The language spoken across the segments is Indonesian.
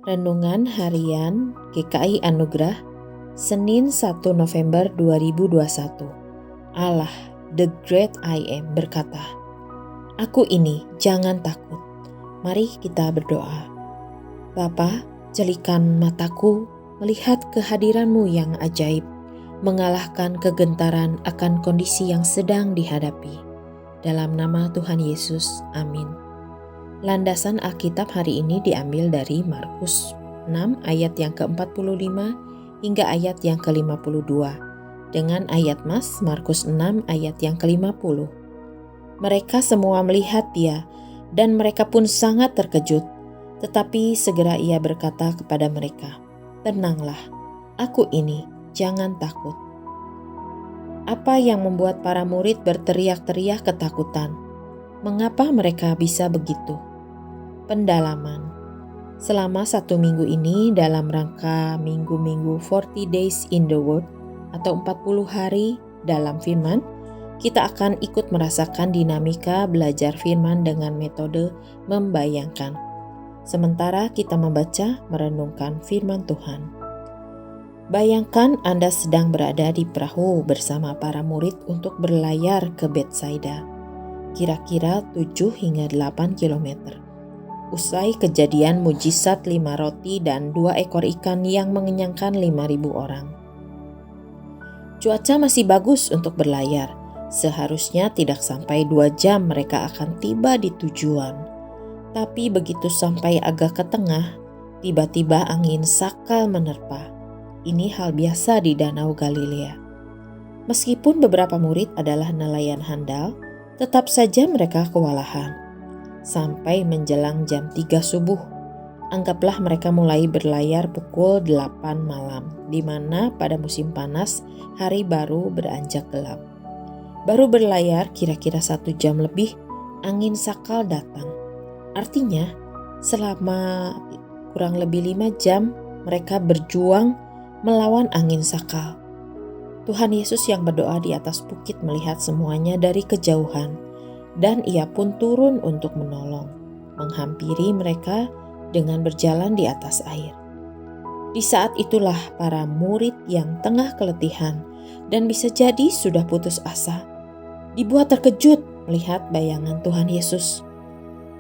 Renungan Harian GKI Anugerah Senin 1 November 2021. Allah, The Great I Am berkata, "Aku ini, jangan takut." Mari kita berdoa. Bapa, jelikan mataku melihat kehadiran-Mu yang ajaib, mengalahkan kegentaran akan kondisi yang sedang dihadapi. Dalam nama Tuhan Yesus, amin. Landasan Alkitab hari ini diambil dari Markus 6 ayat yang ke-45 hingga ayat yang ke-52 dengan ayat Mas Markus 6 ayat yang ke-50. Mereka semua melihat Dia dan mereka pun sangat terkejut, tetapi segera Ia berkata kepada mereka, "Tenanglah, aku ini, jangan takut." Apa yang membuat para murid berteriak-teriak ketakutan? Mengapa mereka bisa begitu? Pendalaman. Selama 1 minggu ini dalam rangka minggu-minggu 40 Days in the Word atau 40 hari dalam firman, kita akan ikut merasakan dinamika belajar firman dengan metode membayangkan. Sementara kita membaca merenungkan firman Tuhan. Bayangkan Anda sedang berada di perahu bersama para murid untuk berlayar ke Betsaida, kira-kira 7 hingga 8 kilometer. Usai kejadian mujizat 5 roti dan 2 ekor ikan yang mengenyangkan 5.000 orang. Cuaca masih bagus untuk berlayar. Seharusnya tidak sampai 2 jam mereka akan tiba di tujuan. Tapi begitu sampai agak ke tengah, tiba-tiba angin sakal menerpa. Ini hal biasa di Danau Galilea. Meskipun beberapa murid adalah nelayan handal, tetap saja mereka kewalahan. Sampai menjelang jam 3 subuh, anggaplah mereka mulai berlayar pukul 8 malam, di mana pada musim panas hari baru beranjak gelap. Baru berlayar kira-kira 1 jam lebih, angin sakal datang. Artinya, selama kurang lebih 5 jam mereka berjuang melawan angin sakal. Tuhan Yesus yang berdoa di atas bukit melihat semuanya dari kejauhan. Dan Ia pun turun untuk menolong, menghampiri mereka dengan berjalan di atas air. Di saat itulah para murid yang tengah keletihan dan bisa jadi sudah putus asa, dibuat terkejut melihat bayangan Tuhan Yesus,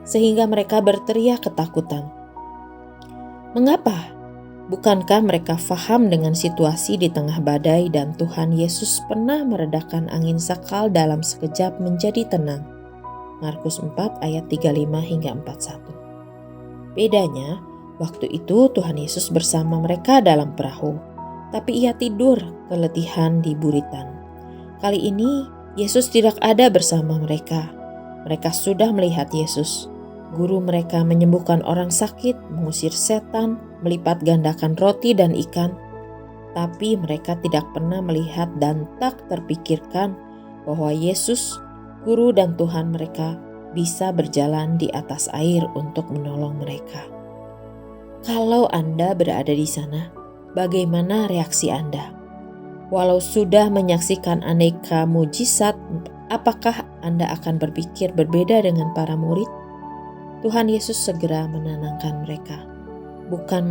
sehingga mereka berteriak ketakutan. Mengapa? Bukankah mereka faham dengan situasi di tengah badai dan Tuhan Yesus pernah meredakan angin sakal dalam sekejap menjadi tenang? Markus 4 ayat 35 hingga 41. Bedanya, waktu itu Tuhan Yesus bersama mereka dalam perahu, tapi Ia tidur keletihan di buritan. Kali ini Yesus tidak ada bersama mereka. Mereka sudah melihat Yesus. Guru mereka menyembuhkan orang sakit, mengusir setan, melipat gandakan roti dan ikan. Tapi mereka tidak pernah melihat dan tak terpikirkan bahwa Yesus, Guru dan Tuhan mereka, bisa berjalan di atas air untuk menolong mereka. Kalau Anda berada di sana, bagaimana reaksi Anda? Walau sudah menyaksikan aneka mujizat, apakah Anda akan berpikir berbeda dengan para murid? Tuhan Yesus segera menenangkan mereka, bukan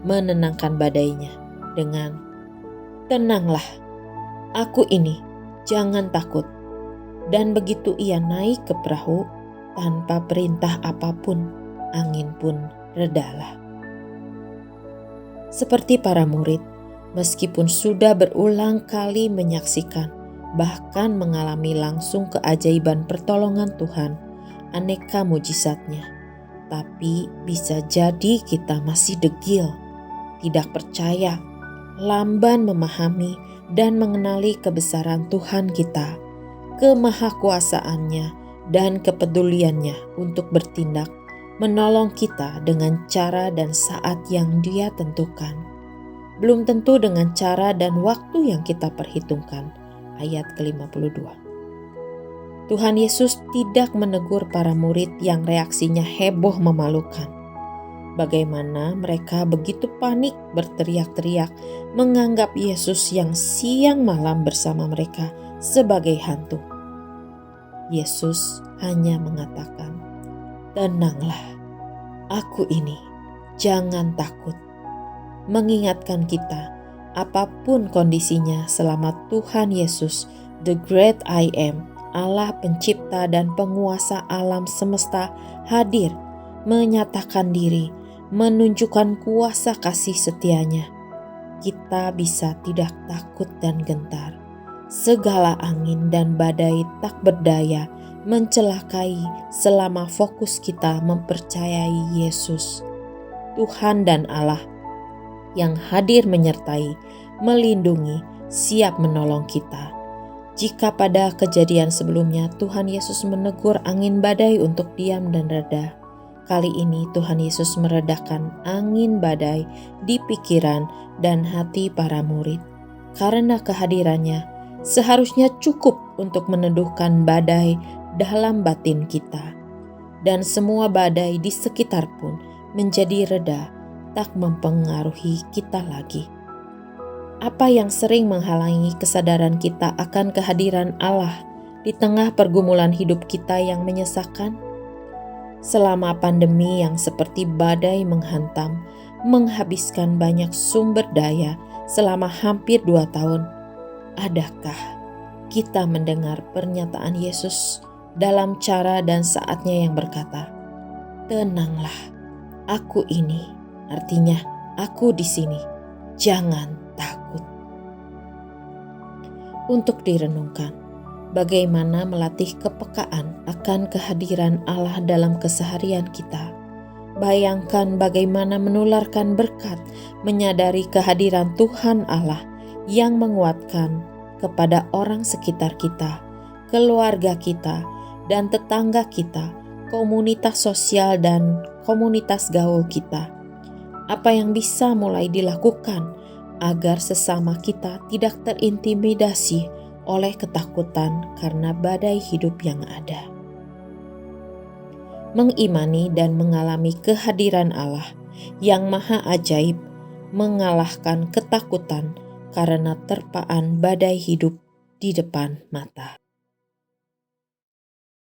menenangkan badainya dengan, "Tenanglah, aku ini, jangan takut." Dan begitu Ia naik ke perahu, tanpa perintah apapun, angin pun redalah. Seperti para murid, meskipun sudah berulang kali menyaksikan, bahkan mengalami langsung keajaiban pertolongan Tuhan, aneka mujizatnya, tapi bisa jadi kita masih degil, tidak percaya, lamban memahami dan mengenali kebesaran Tuhan kita, kemahakuasaannya dan kepeduliannya untuk bertindak, menolong kita dengan cara dan saat yang Dia tentukan. Belum tentu dengan cara dan waktu yang kita perhitungkan. Ayat ke-52. Tuhan Yesus tidak menegur para murid yang reaksinya heboh memalukan. Bagaimana mereka begitu panik berteriak-teriak menganggap Yesus yang siang malam bersama mereka sebagai hantu. Yesus hanya mengatakan, "Tenanglah, aku ini, jangan takut. Mengingatkan kita, apapun kondisinya, selama Tuhan Yesus, the great I am, Allah pencipta dan penguasa alam semesta hadir, menyatakan diri, menunjukkan kuasa kasih setianya. Kita bisa tidak takut dan gentar. Segala angin dan badai tak berdaya mencelakai selama fokus kita mempercayai Yesus, Tuhan dan Allah yang hadir menyertai, melindungi, siap menolong kita. Jika pada kejadian sebelumnya Tuhan Yesus menegur angin badai untuk diam dan reda, kali ini Tuhan Yesus meredakan angin badai di pikiran dan hati para murid. Karena kehadirannya seharusnya cukup untuk meneduhkan badai dalam batin kita. Dan semua badai di sekitar pun menjadi reda, tak mempengaruhi kita lagi. Apa yang sering menghalangi kesadaran kita akan kehadiran Allah di tengah pergumulan hidup kita yang menyesakan? Selama pandemi yang seperti badai menghantam, menghabiskan banyak sumber daya selama hampir 2 tahun, adakah kita mendengar pernyataan Yesus dalam cara dan saatnya yang berkata, "Tenanglah, aku ini," artinya aku di sini, jangan takut. Untuk direnungkan, bagaimana melatih kepekaan akan kehadiran Allah dalam keseharian kita. Bayangkan bagaimana menularkan berkat, menyadari kehadiran Tuhan Allah yang menguatkan kepada orang sekitar kita, keluarga kita, dan tetangga kita, komunitas sosial dan komunitas gaul kita. Apa yang bisa mulai dilakukan agar sesama kita tidak terintimidasi oleh ketakutan karena badai hidup yang ada? Mengimani dan mengalami kehadiran Allah yang maha ajaib, mengalahkan ketakutan karena terpaan badai hidup di depan mata.